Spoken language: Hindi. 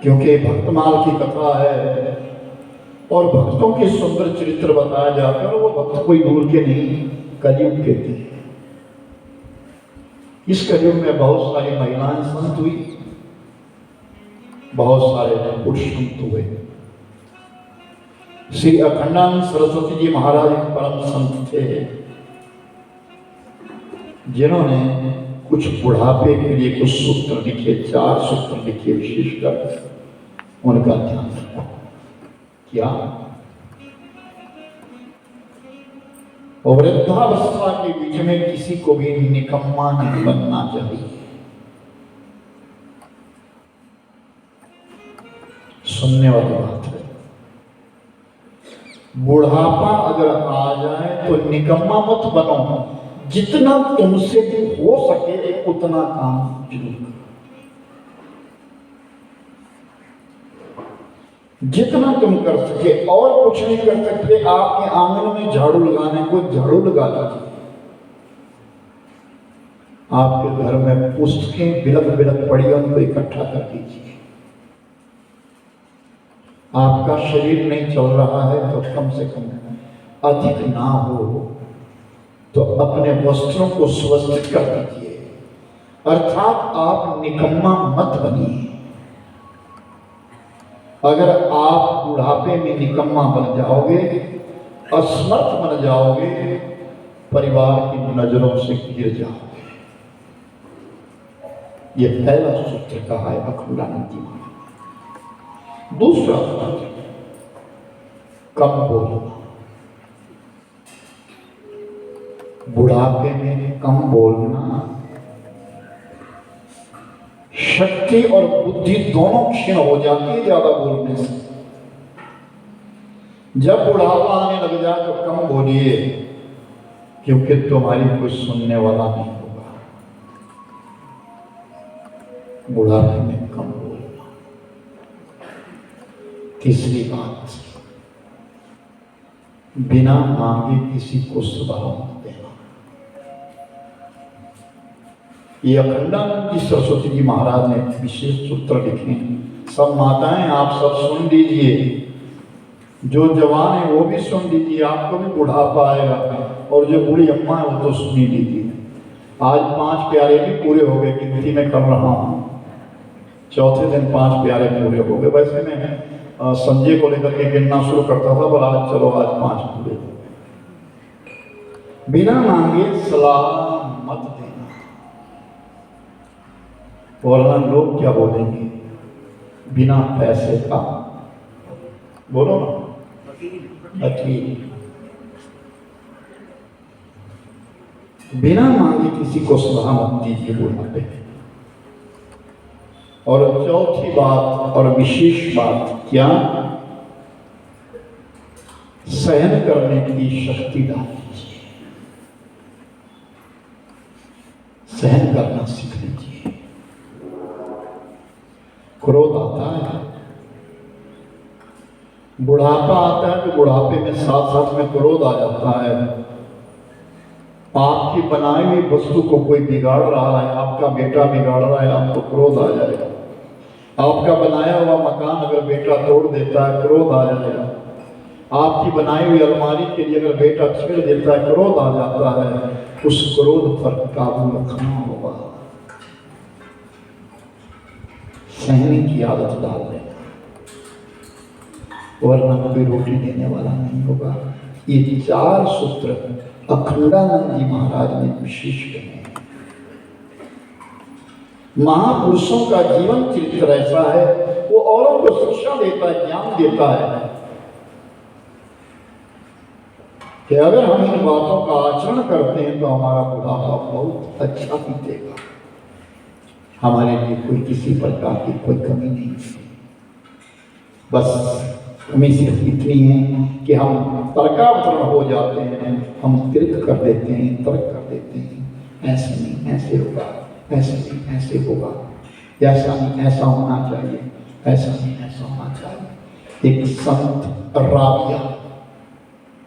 क्योंकि भक्तमाल की कथा है और भक्तों के सुंदर चरित्र बताया जाते हैं और वो भक्त कोई दूर के नहीं, कलयुग के थे। इस कलयुग में बहुत सारी महिलाएं संत हुई, बहुत सारे पुरुष संत हुए। श्री अखंडानंद सरस्वती जी महाराज एक परम संत थे जिन्होंने कुछ बुढ़ापे के लिए कुछ सूत्र लिखे, 4 सूत्र लिखे विशेषकर, उनका ध्यान रखो। क्या? वृद्धावस्था के बीच में किसी को भी निकम्मा नहीं बनना चाहिए। सुनने वाली बात है, बुढ़ापा अगर आ जाए तो निकम्मा मत बनो, जितना तुमसे भी हो सके उतना काम जरूर करो। जितना तुम कर सके, और कुछ नहीं कर सकते। आपके आंगन में झाड़ू लगाने को झाड़ू लगा लीजिए। आपके घर में पुस्तकें बिलक बिलक पड़ी, उनको इकट्ठा कर दीजिए। आपका शरीर नहीं चल रहा है तो कम से कम अधिक ना हो तो अपने वस्त्रों को व्यवस्थित कर दीजिए। अर्थात आप निकम्मा मत बनिए। अगर आप बुढ़ापे में निकम्मा बन जाओगे, असमर्थ बन जाओगे, परिवार की नजरों से गिर जाओगे। यह पहला सूत्र कहा है अखंडानंद जी महाराज। दूसरा सूत्र, कम बोलना। बुढ़ापे में कम बोलना शक्ति और बुद्धि दोनों क्षीण हो जाती है ज्यादा बोलने से। जब बुढ़ापा आने लग जाए तो कम बोलिए, क्योंकि तुम्हारी कोई सुनने वाला नहीं होगा। बुढ़ापे में कम बोलना। तीसरी बात, बिना मांगे किसी को सलाह मत देना। ये अखंडानंद जी सरस्वती जी महाराज ने विशेष सूत्र लिखे। सब माताएं आप सब सुन लीजिए, जो जवान है वो भी सुन लीजिए, आपको भी बुढ़ापा आएगा, और जो बूढ़ी अम्मा है वो तो सुन ही लीजिए। आज 5 प्यारे भी पूरे हो गए, गिनती में कर रहा हूँ। चौथे दिन 5 प्यारे पूरे हो गए। वैसे मैं संजय को लेकर के गिनना शुरू करता था, पर आज चलो आज 5 पूरे हो गए। बिना मांगे सलाह मत देना, वरना लोग क्या बोलेंगे। बिना पैसे का बोलो ना, वकील। बिना मांगे किसी को सलाह मत दीजिए बुढ़ापे। और चौथी बात और विशेष बात क्या, सहन करने की शक्ति डाल दीजिए। सहन करना सीख लीजिए। क्रोध आता है, बुढ़ापा आता है तो बुढ़ापे में साथ साथ में क्रोध आ जाता है। आपकी बनाई हुई वस्तु को कोई बिगाड़ रहा है, आपका बेटा बिगाड़ रहा है, आपको क्रोध आ जाएगा। आपका बनाया हुआ मकान अगर बेटा तोड़ देता है, क्रोध आ जाएगा। आपकी बनाई हुई अलमारी के लिए अगर बेटा छेड़ देता है, क्रोध आ जाता है। उस क्रोध पर काबू रखना होगा। सहने की आदत डाल देना, वरना कोई रोटी देने वाला नहीं होगा। ये 4 सूत्र अखंडानंद जी महाराज ने विशेष कहे। महापुरुषों का जीवन चरित्र ऐसा है, वो औरों को शिक्षा देता है, ज्ञान देता है कि अगर हम इन बातों का आचरण करते हैं तो हमारा बुढ़ापा बहुत अच्छा बीतेगा। हमारे लिए कोई किसी प्रकार की कोई कमी नहीं है। बस हमें सिर्फ इतनी है कि हम तर्कावतरण हो जाते हैं, हम तर्क कर देते हैं, तर्क कर देते हैं। ऐसे नहीं ऐसे होगा, ऐसे नहीं ऐसे होगा, ऐसा नहीं ऐसा होना चाहिए, ऐसा नहीं ऐसा होना चाहिए। एक संत राबिया